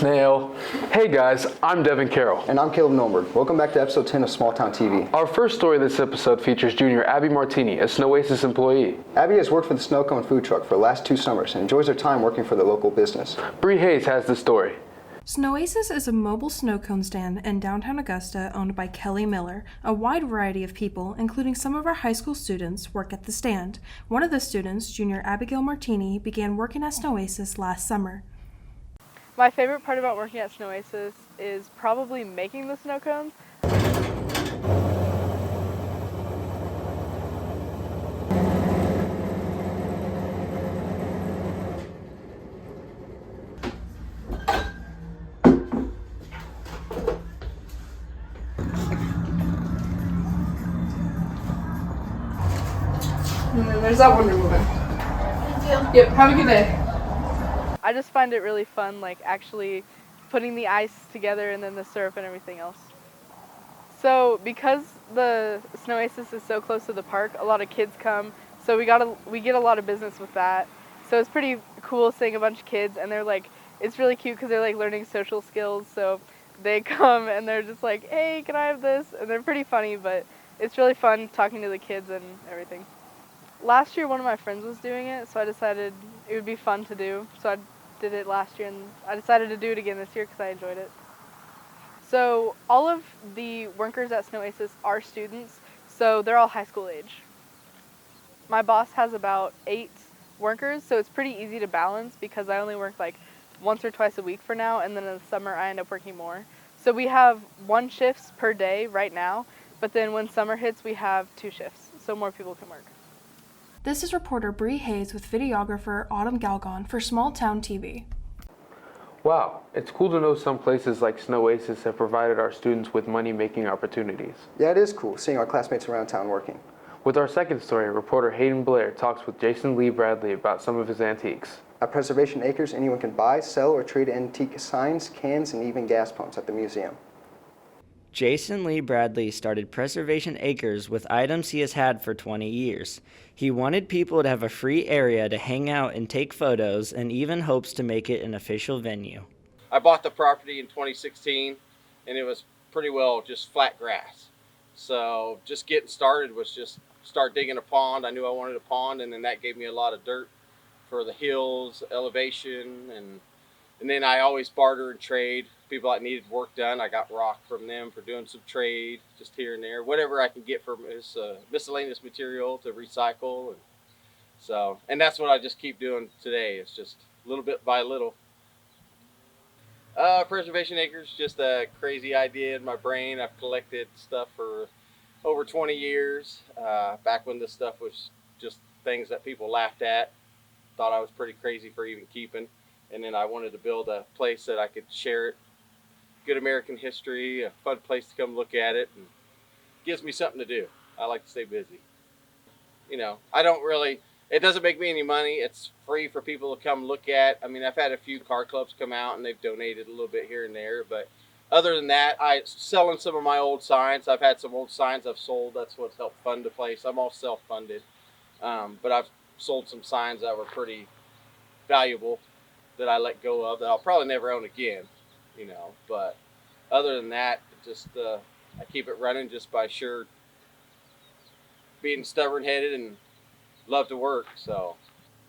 Snail. Hey guys, I'm Devin Carroll. And I'm Caleb Nolberg. Welcome back to episode 10 of Small Town TV. Our first story this episode features junior Abby Martini, a Oasis employee. Abby has worked for the Snow Cone food truck for the last 2 summers and enjoys her time working for the local business. Bree Hayes has the story. Oasis is a mobile snow cone stand in downtown Augusta owned by Kelly Miller. A wide variety of people, including some of our high school students, work at the stand. One of the students, junior Abigail Martini, began working at Oasis last summer. My favorite part about working at Oasis is probably making the snow cones. And then there's that one removing. Thank you. Yep, have a good day. I just find it really fun, like actually putting the ice together and then the syrup and everything else. So because the Oasis is so close to the park, a lot of kids come, so we get a lot of business with that. So it's pretty cool seeing a bunch of kids, and they're like, it's really cute because they're like learning social skills. So they come and they're just like, hey, can I have this? And they're pretty funny, but it's really fun talking to the kids and everything. Last year, one of my friends was doing it, so I decided it would be fun to do. So I did it last year, and I decided to do it again this year because I enjoyed it. So all of the workers at Oasis are students, so they're all high school age. My boss has about 8 workers, so it's pretty easy to balance because I only work like once or twice a week for now, and then in the summer I end up working more. So we have 1 shift per day right now, but then when summer hits, we have 2 shifts, so more people can work. This is reporter Bree Hayes with videographer Autumn Galgon for Small Town TV. Wow, it's cool to know some places like Oasis have provided our students with money-making opportunities. Yeah, it is cool seeing our classmates around town working. With our second story, reporter Hayden Blair talks with Jason Lee Bradley about some of his antiques. At Preservation Acres, anyone can buy, sell, or trade antique signs, cans, and even gas pumps at the museum. Jason Lee Bradley started Preservation Acres with items he has had for 20 years. He wanted people to have a free area to hang out and take photos, and even hopes to make it an official venue. I bought the property in 2016, and it was pretty well just flat grass. So just getting started was just start digging a pond. I knew I wanted a pond, and then that gave me a lot of dirt for the hills, elevation, and then I always barter and trade. People that needed work done, I got rock from them for doing some trade, just here and there. Whatever I can get from this miscellaneous material to recycle. And that's what I just keep doing today. It's just little bit by little. Preservation Acres, just a crazy idea in my brain. I've collected stuff for over 20 years, back when this stuff was just things that people laughed at, thought I was pretty crazy for even keeping. And then I wanted to build a place that I could share it. Good American history, a fun place to come look at it, and gives me something to do. I like to stay busy. You know, it doesn't make me any money. It's free for people to come look at. I mean, I've had a few car clubs come out and they've donated a little bit here and there, but other than that, I'm selling some of my old signs. I've had some old signs I've sold. That's what's helped fund the place. I'm all self-funded, but I've sold some signs that were pretty valuable that I let go of that I'll probably never own again, you know. But other than that, just I keep it running just by sure being stubborn-headed and love to work. So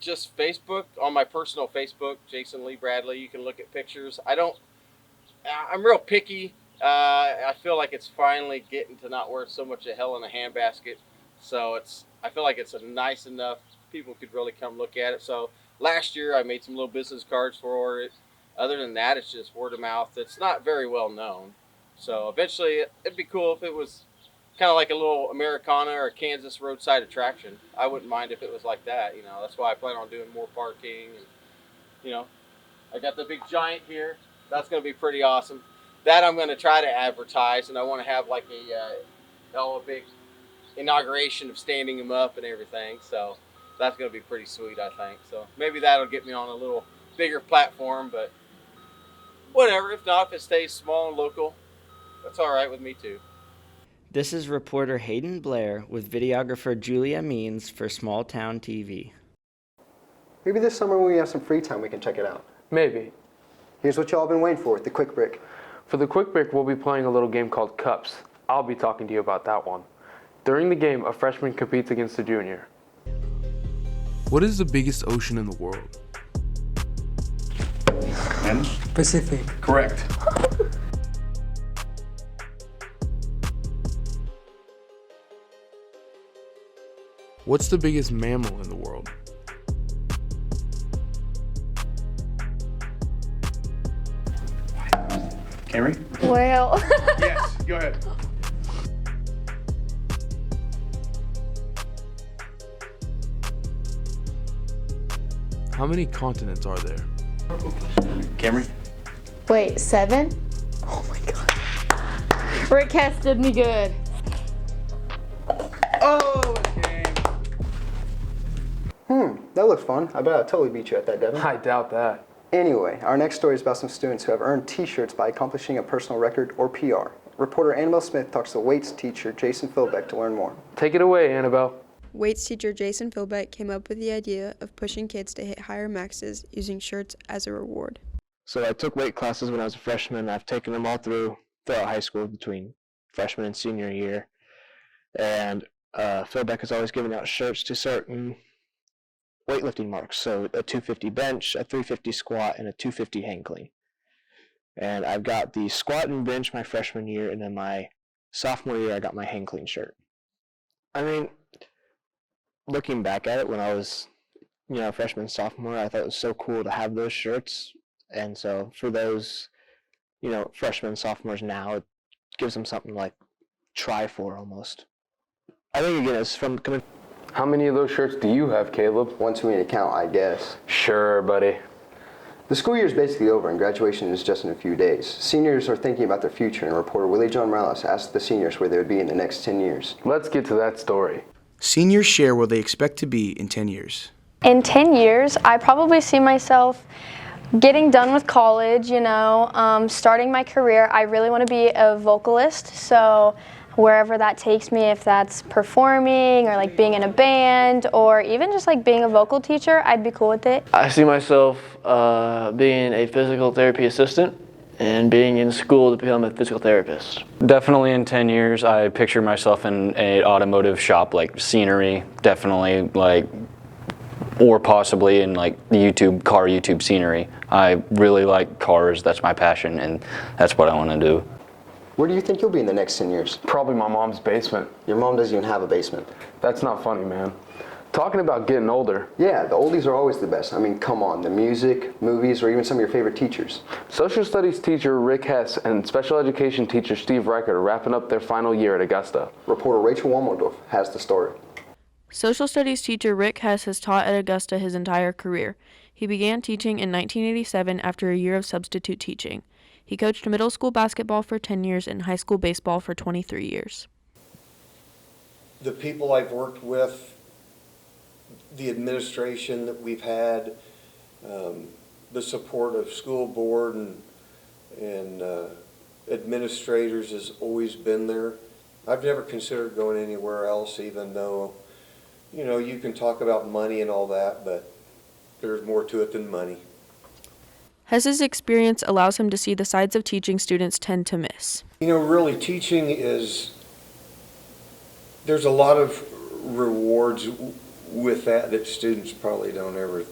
just Facebook, on my personal Facebook, Jason Lee Bradley, you can look at pictures. I'm real picky. I feel like it's finally getting to not worth so much a hell in a handbasket. So I feel like it's a nice enough, people could really come look at it. So last year I made some little business cards for it. Other than that, it's just word of mouth. It's not very well known. So eventually it'd be cool if it was kind of like a little Americana or a Kansas roadside attraction. I wouldn't mind if it was like that, you know. That's why I plan on doing more parking. And, you know, I got the big giant here. That's going to be pretty awesome. That I'm going to try to advertise, and I want to have like a big inauguration of standing him up and everything. So that's going to be pretty sweet, I think. So maybe that'll get me on a little bigger platform, but whatever. If not, if it stays small and local, that's all right with me too. This is reporter Hayden Blair with videographer Julia Means for Small Town TV. Maybe this summer when we have some free time we can check it out. Maybe. Here's what y'all been waiting for, the quick break. For the quick break, we'll be playing a little game called Cups. I'll be talking to you about that one. During the game, a freshman competes against a junior. What is the biggest ocean in the world? Pacific. Correct. What's the biggest mammal in the world? Camry? Well, Yes, go ahead. How many continents are there? Camry? wait, 7? Oh my god. Rick Hess did me good. Oh, it came. That looks fun. I bet I totally beat you at that, Devin. I doubt that. Anyway, our next story is about some students who have earned t-shirts by accomplishing a personal record, or PR. Reporter Annabelle Smith talks to Waits teacher Jason Philbeck to learn more. Take it away, Annabelle. Waits teacher Jason Philbeck came up with the idea of pushing kids to hit higher maxes using shirts as a reward. So I took weight classes when I was a freshman. I've taken them all throughout high school between freshman and senior year. And Philbeck has always given out shirts to certain weightlifting marks. So a 250 bench, a 350 squat, and a 250 hang clean. And I've got the squat and bench my freshman year, and then my sophomore year I got my hang clean shirt. I mean, looking back at it when I was, freshman, sophomore, I thought it was so cool to have those shirts. And so for those, freshmen, sophomores now, it gives them something to like try for almost. I think again, it's from coming. How many of those shirts do you have, Caleb? One too many to count, I guess. Sure, buddy. The school year is basically over and graduation is just in a few days. Seniors are thinking about their future, and reporter Willie John Morales asked the seniors where they would be in the next 10 years. Let's get to that story. Seniors share where they expect to be in 10 years. In 10 years, I probably see myself getting done with college, starting my career. I really want to be a vocalist, so wherever that takes me, if that's performing or like being in a band or even just like being a vocal teacher, I'd be cool with it. I see myself being a physical therapy assistant and being in school to become a physical therapist. Definitely in 10 years, I picture myself in an automotive shop, like scenery, definitely, or possibly in like the car YouTube scenery. I really like cars, that's my passion, and that's what I want to do. Where do you think you'll be in the next 10 years? Probably my mom's basement. Your mom doesn't even have a basement. That's not funny, man. Talking about getting older. Yeah, the oldies are always the best. I mean, come on, the music, movies, or even some of your favorite teachers. Social studies teacher Rick Hess and special education teacher Steve Riker are wrapping up their final year at Augusta. Reporter Rachel Womodorf has the story. Social studies teacher Rick Hess has taught at Augusta his entire career. He began teaching in 1987 after a year of substitute teaching. He coached middle school basketball for 10 years and high school baseball for 23 years. The people I've worked with, the administration that we've had, the support of school board and administrators has always been there. I've never considered going anywhere else, even though, you can talk about money and all that, but there's more to it than money. Hess's experience allows him to see the sides of teaching students tend to miss. Really teaching there's a lot of rewards with that students probably don't ever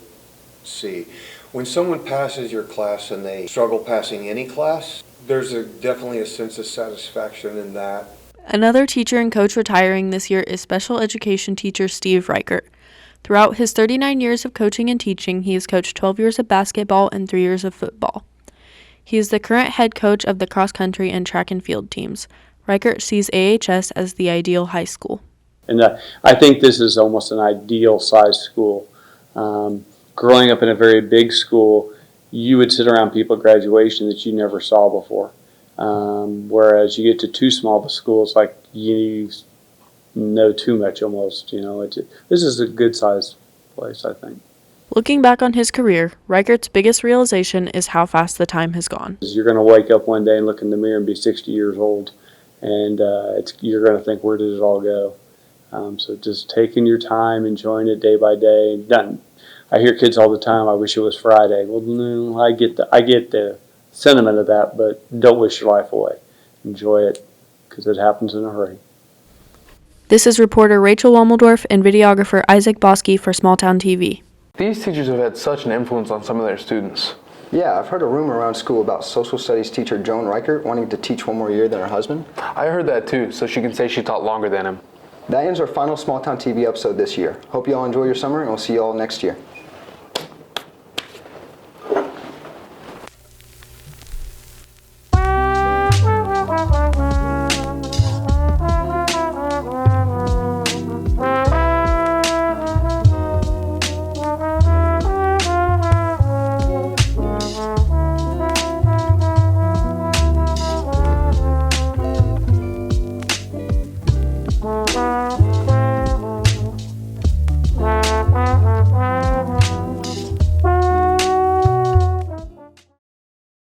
see. When someone passes your class and they struggle passing any class, there's definitely a sense of satisfaction in that. Another teacher and coach retiring this year is special education teacher Steve Riker. Throughout his 39 years of coaching and teaching, he has coached 12 years of basketball and 3 years of football. He is the current head coach of the cross-country and track and field teams. Riker sees AHS as the ideal high school. And I think this is almost an ideal size school. Growing up in a very big school, you would sit around people at graduation that you never saw before. Whereas you get to too small of a school, it's like you know too much almost. This is a good sized place, I think. Looking back on his career, Reichert's biggest realization is how fast the time has gone. You're going to wake up one day and look in the mirror and be 60 years old, and you're going to think, where did it all go? So just taking your time, enjoying it day by day. I hear kids all the time, I wish it was Friday. Well, no, I get the sentiment of that, but don't wish your life away. Enjoy it, because it happens in a hurry. This is reporter Rachel Wommeldorf and videographer Isaac Bosky for Small Town TV. These teachers have had such an influence on some of their students. Yeah, I've heard a rumor around school about social studies teacher Joan Riker wanting to teach one more year than her husband. I heard that too, so she can say she taught longer than him. That ends our final Small Town TV episode this year. Hope you all enjoy your summer, and we'll see you all next year.